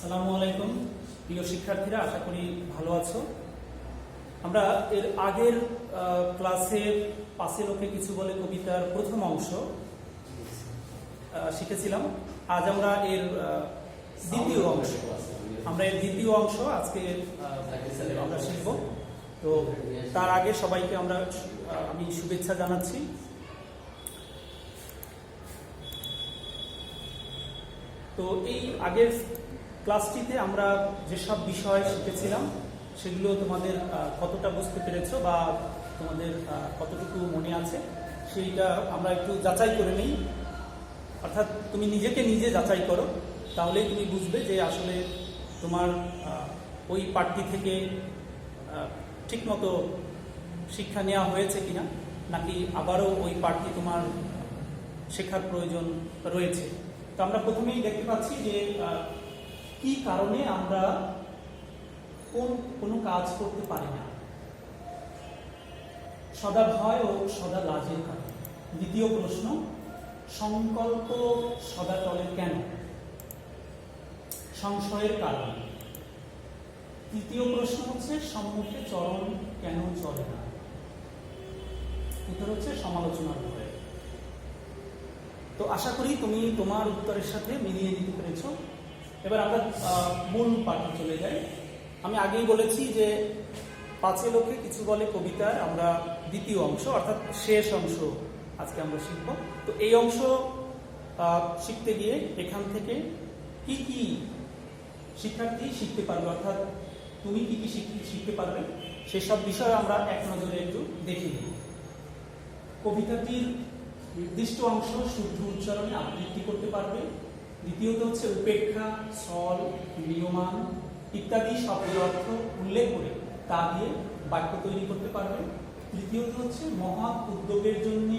আসসালামু আলাইকুম প্রিয় শিক্ষার্থীরা, আশা করি ভালো আছো। আমরা এর আগের ক্লাসে পাশে লোকে কিছু বলে কবিতার প্রথম অংশ শিখেছিলাম। আজ আমরা এর দ্বিতীয় অংশ আজকে আমরা শিখব। তো তার আগে সবাইকে আমি শুভেচ্ছা জানাচ্ছি। তো এই আগের ক্লাসটিতে আমরা যেসব বিষয় শিখেছিলাম সেগুলো তোমাদের কতটা বুঝতে পেরেছো বা তোমাদের কতটুকু মনে আছে সেইটা আমরা একটু যাচাই করে নিই। অর্থাৎ তুমি নিজেকে নিজে যাচাই করো, তাহলেই তুমি বুঝবে যে আসলে তোমার ওই পাঠটি থেকে ঠিকমতো শিক্ষা নেওয়া হয়েছে কিনা, নাকি আবারও ওই পাঠটি তোমার শেখার প্রয়োজন রয়েছে। তো আমরা প্রথমেই দেখতে পাচ্ছি যে কি কারণে আমরা কোনো কাজ করতে পারি না। সদা ভয় ও সদা লাজের কারণে। দ্বিতীয় প্রশ্ন, সংকল্প সদা টলে কেন? সংশয়ের কারণে। তৃতীয় প্রশ্ন হচ্ছে, সম্মুখে চরণ কেন চলে না? উত্তর হচ্ছে সমালোচনার ভয়ে। তো আশা করি তুমি তোমার উত্তরের সাথে মিলিয়ে দিতে পেরেছ। এবার আমরা মূল পাঠে চলে যাই। আমি আগেই বলেছি যে পাঁচে লোকে কিছু বলে কবিতার আমরা দ্বিতীয় অংশ অর্থাৎ শেষ অংশ আজকে আমরা শিখব। তো এই অংশ শিখতে গিয়ে এখান থেকে কি কি শিক্ষার্থী শিখতে পারবে, অর্থাৎ তুমি কি কি শিখতে পারবে সেসব বিষয় আমরা এক নজরে একটু দেখে নিই। কবিতাটির নির্দিষ্ট অংশ শুদ্ধ উচ্চারণে আবৃত্তি করতে পারবে। দ্বিতীয়ত হচ্ছে উপেক্ষা, ছল, নিয়মান ইত্যাদি শব্দের অর্থ উল্লেখ করে তা দিয়ে বাক্য তৈরি করতে পারবে। তৃতীয়ত হচ্ছে মহৎ উদ্যোগের জন্য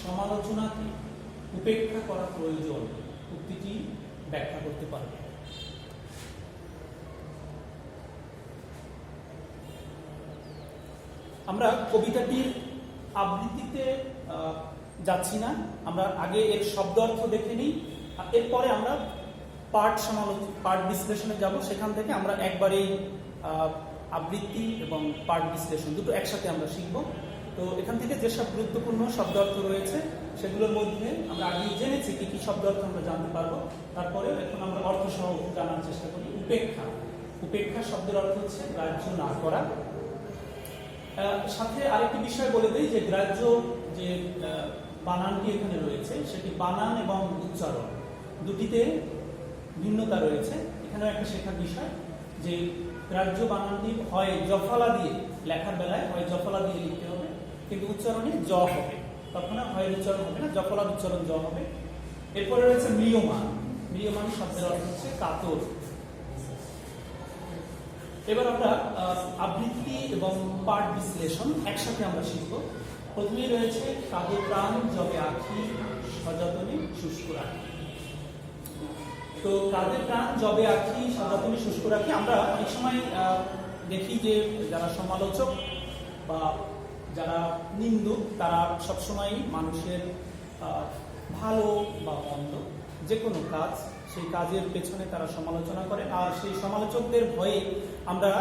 সমালোচনাকে উপেক্ষা করা প্রয়োজন উক্তিটি ব্যাখ্যা করতে পারবে। আমরা কবিতাটির আবৃত্তিতে যাচ্ছি না, আমরা আগে এর শব্দ অর্থ দেখে নিই, এরপরে আমরা পাঠ বিশ্লেষণে যাব। সেখান থেকে আমরা একবারেই আবৃত্তি এবং পাঠ বিশ্লেষণ দুটো একসাথে আমরা শিখব। তো এখান থেকে যেসব গুরুত্বপূর্ণ শব্দ অর্থ রয়েছে সেগুলোর মধ্যে আমরা আগেই জেনেছি কি কি শব্দ অর্থ আমরা জানতে পারবো। তারপরে এখন আমরা অর্থ সহ জানার চেষ্টা করি। উপেক্ষা শব্দের অর্থ হচ্ছে গ্রাহ্য না করা। সাথে আরেকটি বিষয় বলে দেই যে গ্রাহ্য যে বানানটি এখানে রয়েছে সেটি বানান এবং উচ্চারণ দুটিতে ভিন্নতা রয়েছে। এখানেও একটা শেখার বিষয় যে গ্রাহ্য বানানটি হয় জফলা দিয়ে লেখার বেলায় হয় জফলা দিয়ে লিখতে হবে, কিন্তু উচ্চারণে জ হবে, তখন হয় উচ্চারণ হবে না, জফলার উচ্চারণ জ হবে। এরপরে রয়েছে ম্রিয়মান শব্দের অর্থ হচ্ছে কাতর। এবার আমরা আবৃত্তি এবং পাঠ বিশ্লেষণ একসাথে আমরা শিখব। প্রথমেই রয়েছে কাঁদে প্রাণ যবে আঁখি সযতনে শুষ্ক রাখি। তো কাঁদে প্রাণ যবে আঁখি সযতনে শুষ্ক রাখি, আমরা অনেক সময় দেখি যে যারা সমালোচক বা যারা নিন্দুক তারা সবসময় মানুষের ভালো বা মন্দ যে কোনো কাজ সেই কাজের পেছনে তারা সমালোচনা করে। আর সেই সমালোচকদের ভয়ে আমরা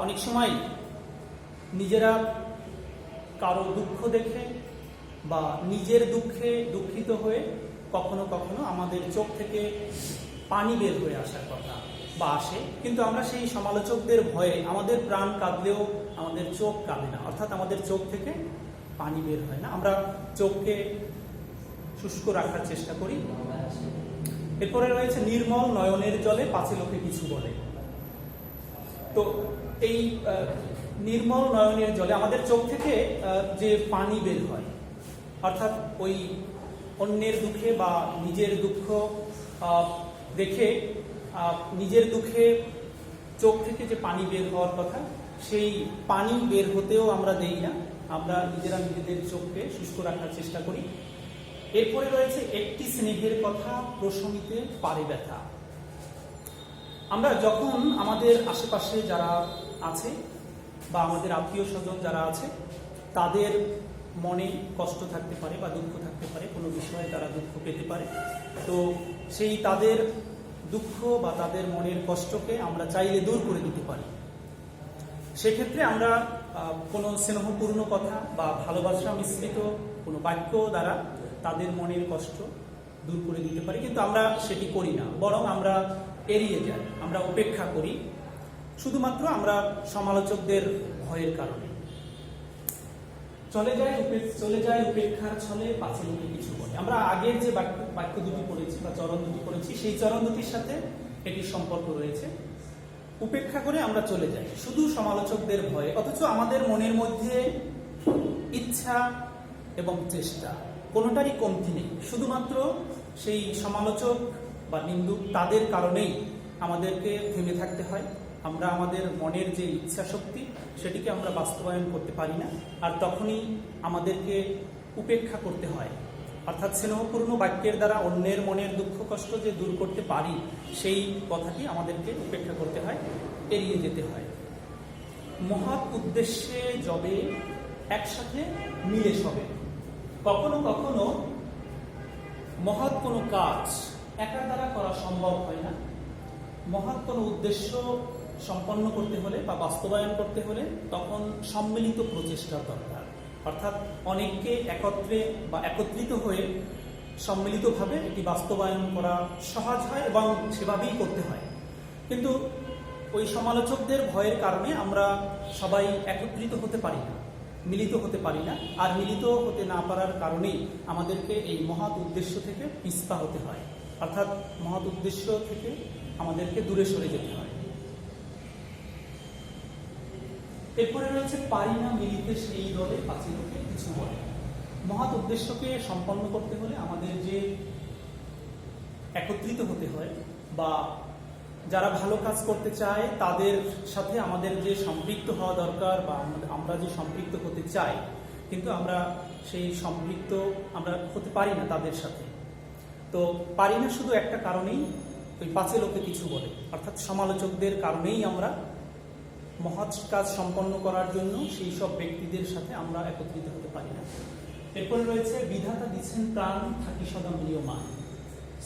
অনেক সময় নিজেরা কারো দুঃখ দেখে বা নিজের দুঃখে দুঃখিত হয়ে কখনো কখনো আমাদের চোখ থেকে পানি বের হয়ে আসার কথা বা আসে, কিন্তু আমরা সেই সমালোচকদের ভয়ে আমাদের প্রাণ কাঁদলেও আমাদের চোখ কাঁদে না, অর্থাৎ আমাদের চোখ থেকে পানি বের হয় না, আমরা চোখকে শুষ্ক রাখার চেষ্টা করি। এরপরে রয়েছে নির্মল নয়নের জলে পাছে লোকে কিছু বলে। তো এই নির্মল নয়নের জলে আমাদের চোখ থেকে যে পানি বের হয়, অর্থাৎ ওই অন্যের দুঃখে বা নিজের দুঃখ দেখে নিজের দুঃখে চোখ থেকে যে পানি বের হওয়ার কথা সেই পানি বের হতেও আমরা দেই না, আমরা নিজেরা নিজেদের চোখকে শুষ্ক রাখার চেষ্টা করি। এরপরে রয়েছে একটি স্নেহের কথা প্রশমিতে পারে ব্যথা। আমরা যখন আমাদের আশেপাশে যারা আছে বা আমাদের আত্মীয় স্বজন যারা আছে তাদের মনে কষ্ট থাকতে পারে বা দুঃখ থাকতে পারে, কোনো বিষয়ে তারা দুঃখ পেতে পারে, তো সেই তাদের দুঃখ বা তাদের মনের কষ্টকে আমরা চাইলে দূর করে দিতে পারি। সেক্ষেত্রে আমরা কোনো স্নেহপূর্ণ কথা বা ভালোবাসা মিশ্রিত কোনো বাক্য দ্বারা তাদের মনের কষ্ট দূর করে দিতে পারি, কিন্তু আমরা সেটি করি না, বরং আমরা এড়িয়ে যাই, আমরা উপেক্ষা করি, শুধুমাত্র আমরা সমালোচকদের ভয়ের কারণে। চলে যায় উপেক্ষার ছলে পাছে লোকে কিছু বলে। আমরা আগের যে বাক্য দুটি পড়েছি বা চরণ দুটি পড়েছি, সেই চরণ দুটির সাথে এটির সম্পর্ক রয়েছে। উপেক্ষা করে আমরা চলে যাই শুধু সমালোচকদের ভয়ে, অথচ আমাদের মনের মধ্যে ইচ্ছা এবং চেষ্টা কোনোটারই কমতি নেই। শুধুমাত্র সেই সমালোচক বা নিন্দুক তাদের কারণেই আমাদেরকে থেমে থাকতে হয়। আমরা আমাদের মনের যে ইচ্ছা শক্তি সেটিকে আমরা বাস্তবায়ন করতে পারি না, আর তখনই আমাদেরকে উপেক্ষা করতে হয়। অর্থাৎ স্নেহপূর্ণ বাক্যের দ্বারা অন্যের মনের দুঃখ কষ্ট যে দূর করতে পারি, সেই কথাটি আমাদেরকে উপেক্ষা করতে হয়, এড়িয়ে যেতে হয়। মহৎ উদ্দেশ্যে যবে একসাথে মিলে সবে। কখনো কখনো মহৎ কোনো কাজ একা দ্বারা করা সম্ভব হয় না। মহৎ কোনো উদ্দেশ্য সম্পন্ন করতে হলে বা বাস্তবায়ন করতে হলে তখন সম্মিলিত প্রচেষ্টার দরকার। অর্থাৎ অনেককে একত্রে বা একত্রিত হয়ে সম্মিলিতভাবে এটি বাস্তবায়ন করা সহজ হয় এবং সেভাবেই করতে হয়। কিন্তু ওই সমালোচকদের ভয়ের কারণে আমরা সবাই একত্রিত হতে পারি না, মিলিত হতে পারি না, আর মিলিত হতে না পারার কারণেই আমাদেরকে এই মহৎ উদ্দেশ্য থেকে পিছপা হতে হয়। অর্থাৎ মহৎ উদ্দেশ্য থেকে আমাদেরকে দূরে সরে যেতে হয়। এরপরে রয়েছে পারি না মিলিতে সেই দলে পাছে লোকে কিছু বলে। মহৎ উদ্দেশ্যকে সম্পন্ন করতে হলে আমাদের যে একত্রিত হতে হয়, বা যারা ভালো কাজ করতে চায় তাদের সাথে আমাদের যে সম্পৃক্ত হওয়া দরকার, বা আমরা যে সম্পৃক্ত হতে চাই, কিন্তু আমরা সেই সম্পৃক্ত আমরা হতে পারি না তাদের সাথে। তো পারি না শুধু একটা কারণেই, ওই পাছে লোকে কিছু বলে, অর্থাৎ সমালোচকদের কারণেই আমরা মহৎ কাজ সম্পন্ন করার জন্য সেই সব ব্যক্তিদের সাথে আমরা একত্রিত হতে পারি না। এরপরে রয়েছে বিধাতা দিচ্ছেন প্রাণ থাকি সদা ম্রিয়মান।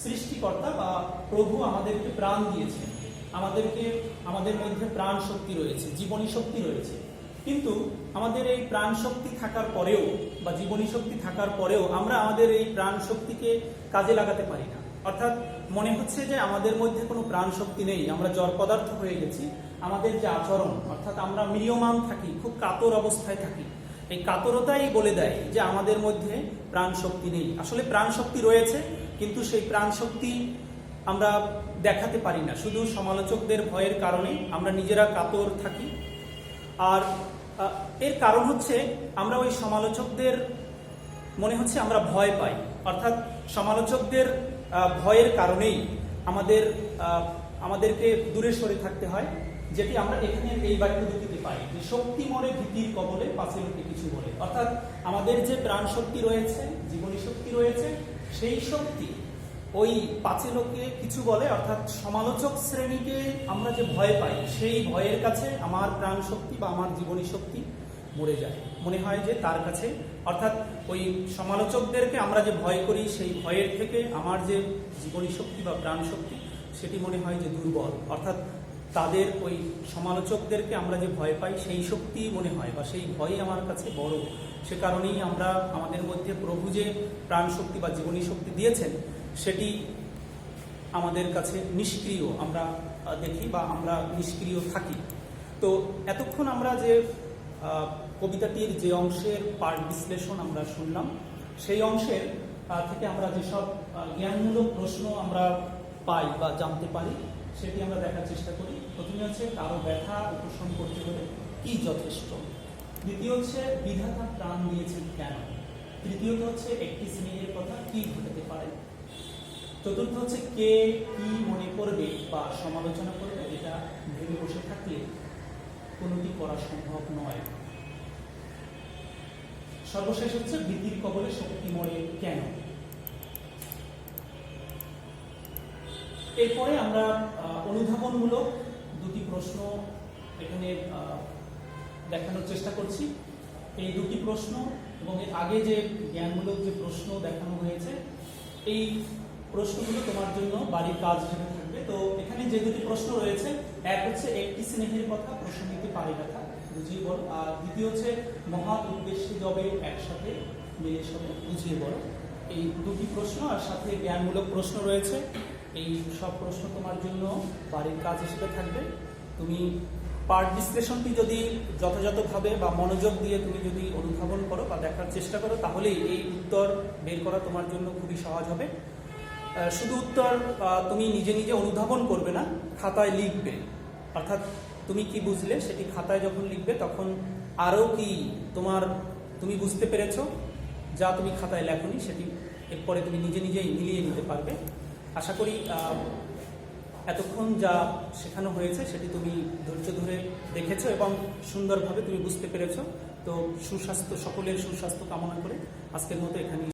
সৃষ্টিকর্তা বা প্রভু আমাদেরকে প্রাণ দিয়েছেন, আমাদের মধ্যে প্রাণ শক্তি রয়েছে, জীবনী শক্তি রয়েছে, কিন্তু আমাদের এই প্রাণ শক্তি থাকার পরেও বা জীবনী শক্তি থাকার পরেও আমরা আমাদের এই প্রাণ শক্তিকে কাজে লাগাতে পারি না। অর্থাৎ মনে হচ্ছে যে আমাদের মধ্যে কোনো প্রাণ শক্তি নেই, আমরা জড় পদার্থ হয়ে গেছি। আমাদের যে আচরণ, অর্থাৎ আমরা ম্রিয়মান থাকি, খুব কাতর অবস্থায় থাকি, এই কাতরতাই বলে দেয় যে আমাদের মধ্যে প্রাণ শক্তি নেই। আসলে প্রাণ শক্তি রয়েছে, কিন্তু সেই প্রাণ শক্তি আমরা দেখাতে পারি না, শুধু সমালোচকদের ভয়ের কারণে আমরা নিজেরা কাতর থাকি। আর এর কারণ হচ্ছে আমরা ওই সমালোচকদের মনে হচ্ছে আমরা ভয় পাই, অর্থাৎ সমালোচকদের ভয়ের কারণেই আমাদেরকে দূরে সরে থাকতে হয়, যেটি আমরা এখানে এই বাক্য দুটিতে পাই, যে শক্তি মরে ভীতির কবলে পাছে লোকে কিছু বলে। অর্থাৎ আমাদের যে প্রাণ শক্তি রয়েছে, জীবনী শক্তি রয়েছে, সেই শক্তি ওই পাছে লোকে কিছু বলে, অর্থাৎ সমালোচক শ্রেণীকে আমরা যে ভয় পাই, সেই ভয়ের কাছে আমার প্রাণ শক্তি বা আমার জীবনী শক্তি মরে যায়। মনে হয় যে তার কাছে, অর্থাৎ ওই সমালোচকদেরকে আমরা যে ভয় করি, সেই ভয়ের থেকে আমার যে জীবনী শক্তি বা প্রাণ শক্তি সেটি মনে হয় যে দুর্বল। অর্থাৎ তাদের ওই সমালোচকদেরকে আমরা যে ভয় পাই, সেই শক্তি মনে হয় বা সেই ভয়ই আমার কাছে বড়। সে কারণেই আমরা আমাদের মধ্যে প্রভু যে প্রাণ শক্তি বা জীবনী শক্তি দিয়েছেন সেটি আমাদের কাছে নিষ্ক্রিয় আমরা দেখি, বা আমরা নিষ্ক্রিয় থাকি। তো এতক্ষণ আমরা যে কবিতাটির যে অংশের পাঠ বিশ্লেষণ আমরা শুনলাম, সেই অংশের থেকে আমরা যেসব জ্ঞানমূলক প্রশ্ন আমরা পাই বা জানতে পারি, সেটি আমরা দেখার চেষ্টা করি। প্রথমে হচ্ছে কারো ব্যথা উপশম করতে হলে কি যথেষ্ট, দ্বিতীয় হচ্ছে বিধাতা প্রাণ দিয়েছেন কেন, তৃতীয়ত হচ্ছে একটি স্নেহের কথা কি ঘটাতে পারে, চতুর্থ হচ্ছে কে কি মনে করবে বা সমালোচনা করবে, এটা ভেবে বসে থাকলে কোনোটি করা সম্ভব নয়। সর্বশেষ হচ্ছে ভীতির কবলে শক্তি মরে কেন। এরপরে আমরা অনুধাবনমূলক দুটি প্রশ্ন এখানে দেখানোর চেষ্টা করছি। এই দুটি প্রশ্ন এবং এর আগে যে জ্ঞানমূলক যে প্রশ্ন দেখানো হয়েছে, এই প্রশ্নগুলো তোমার জন্য বাড়ির কাজ হিসেবে থাকবে। তো এখানে যে দুটি প্রশ্ন রয়েছে, এক হচ্ছে একটি স্নেহের কথা প্রসঙ্গিতে পারিগাথা বুঝিয়ে বলো, আর দ্বিতীয় হচ্ছে মহা উদ্দেশ্যে যবে একসাথে মিলে সবে বুঝিয়ে বলো। এই দুটি প্রশ্ন আর সাথে জ্ঞানমূলক প্রশ্ন রয়েছে। এই সব প্রশ্ন তোমার জন্য বাড়ির কাজ হিসেবে থাকবে। তুমি পাঠ বিশ্লেষণটি যদি যথাযথভাবে বা মনোযোগ দিয়ে তুমি যদি অনুধাবন করো বা দেখার চেষ্টা করো, তাহলেই এই উত্তর বের করা তোমার জন্য খুবই সহজ হবে। শুধু উত্তর তুমি নিজে নিজে অনুধাবন করবে না, খাতায় লিখবে। অর্থাৎ তুমি কি বুঝলে সেটি খাতায় যখন লিখবে তখন আরও কি তুমি বুঝতে পেরেছো যা তুমি খাতায় লেখনি, সেটি এরপরে তুমি নিজে নিজেই মিলিয়ে নিতে পারবে। আশা করি এতক্ষণ যা শেখানো হয়েছে সেটি তুমি ধৈর্য ধরে দেখেছো এবং সুন্দরভাবে তুমি বুঝতে পেরেছো। তো সকলের সুস্বাস্থ্য কামনা করে আজকের মতো এখানে